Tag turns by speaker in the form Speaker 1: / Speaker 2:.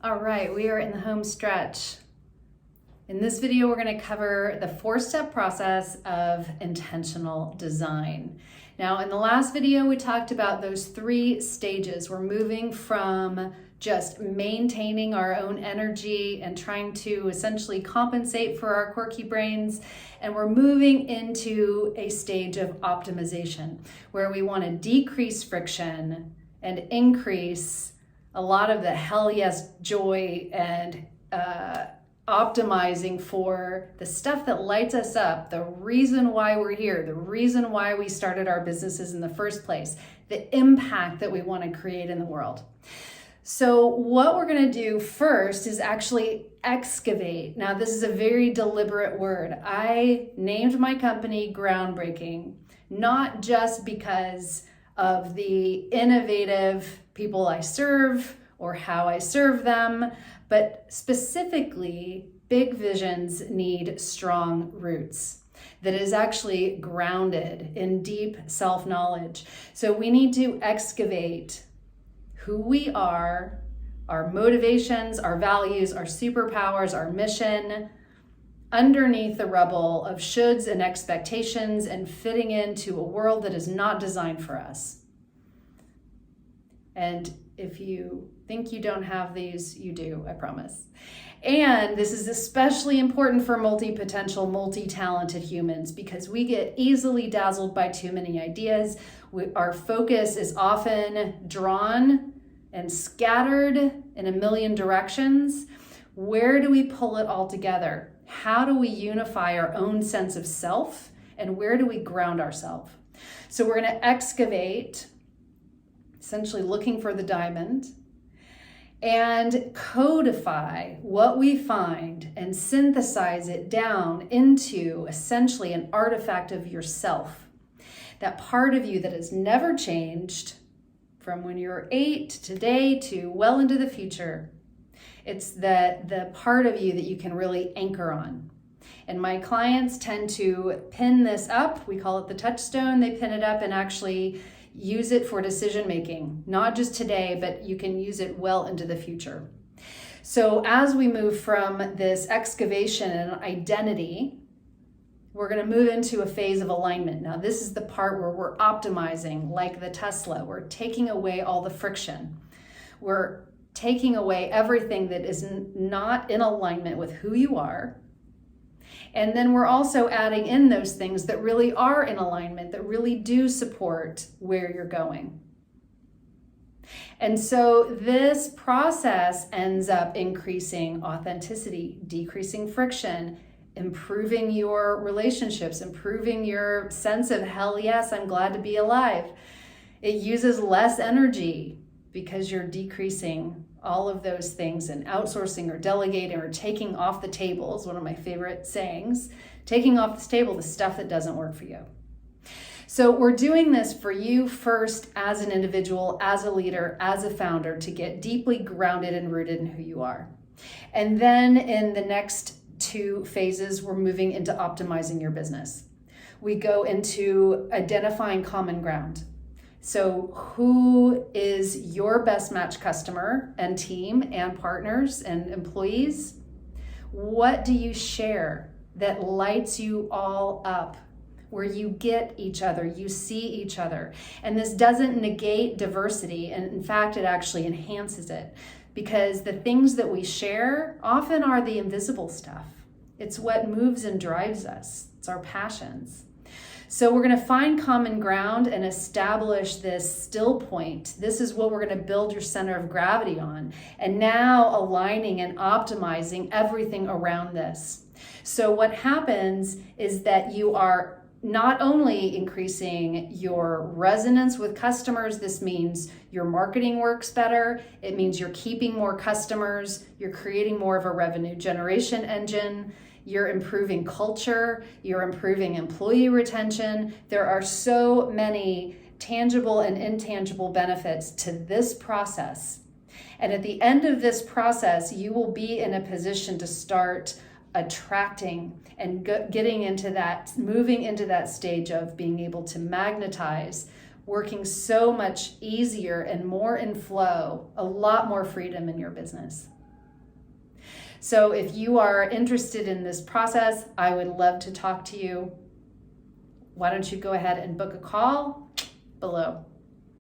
Speaker 1: All right, we are in the home stretch. In this video, we're going to cover the 4-step process of intentional design. Now, in the last video, we talked about those 3 stages. We're moving from just maintaining our own energy and trying to essentially compensate for our quirky brains, and we're moving into a stage of optimization where we want to decrease friction and increase a lot of the hell yes joy and optimizing for the stuff that lights us up, the reason why we're here, the reason why we started our businesses in the first place, the impact that we want to create in the world. So what we're going to do first is actually excavate. Now, this is a very deliberate word. I named my company Groundbreaking, not just because of the innovative people I serve or how I serve them, but specifically, big visions need strong roots that is actually grounded in deep self-knowledge. So we need to excavate who we are, our motivations, our values, our superpowers, our mission, underneath the rubble of shoulds and expectations and fitting into a world that is not designed for us. And if you think you don't have these, you do, I promise. And this is especially important for multi-potential, multi-talented humans because we get easily dazzled by too many ideas. Our focus is often drawn and scattered in a million directions. Where do we pull it all together? How do we unify our own sense of self? And where do we ground ourselves? So we're going to excavate, essentially looking for the diamond, and codify what we find and synthesize it down into essentially an artifact of yourself. That part of you that has never changed from when you were 8 today to well into the future. It's the part of you that you can really anchor on. And my clients tend to pin this up. We call it the Touchstone. They pin it up and actually use it for decision making, not just today, but you can use it well into the future. So as we move from this excavation and identity, we're going to move into a phase of alignment. Now, this is the part where we're optimizing, like the Tesla. We're taking away all the friction. We're taking away everything that is not in alignment with who you are. And then we're also adding in those things that really are in alignment, that really do support where you're going. And so this process ends up increasing authenticity, decreasing friction, improving your relationships, improving your sense of hell yes, I'm glad to be alive. It uses less energy because you're decreasing all of those things and outsourcing or delegating or taking off the table is one of my favorite sayings, taking off the table the stuff that doesn't work for you. So we're doing this for you first as an individual, as a leader, as a founder, to get deeply grounded and rooted in who you are. And then in the next 2 phases, we're moving into optimizing your business. We go into identifying common ground. So who is your best match customer and team and partners and employees? What do you share that lights you all up, where you get each other, you see each other? And this doesn't negate diversity. And in fact, it actually enhances it because the things that we share often are the invisible stuff. It's what moves and drives us. It's our passions. So we're going to find common ground and establish this still point. This is what we're going to build your center of gravity on. And now aligning and optimizing everything around this. So what happens is that you are not only increasing your resonance with customers, this means your marketing works better. It means you're keeping more customers. You're creating more of a revenue generation engine. You're improving culture, you're improving employee retention. There are so many tangible and intangible benefits to this process. And at the end of this process, you will be in a position to start attracting and getting into that, moving into that stage of being able to magnetize, working so much easier and more in flow, a lot more freedom in your business. So if you are interested in this process, I would love to talk to you. Why don't you go ahead and book a call below.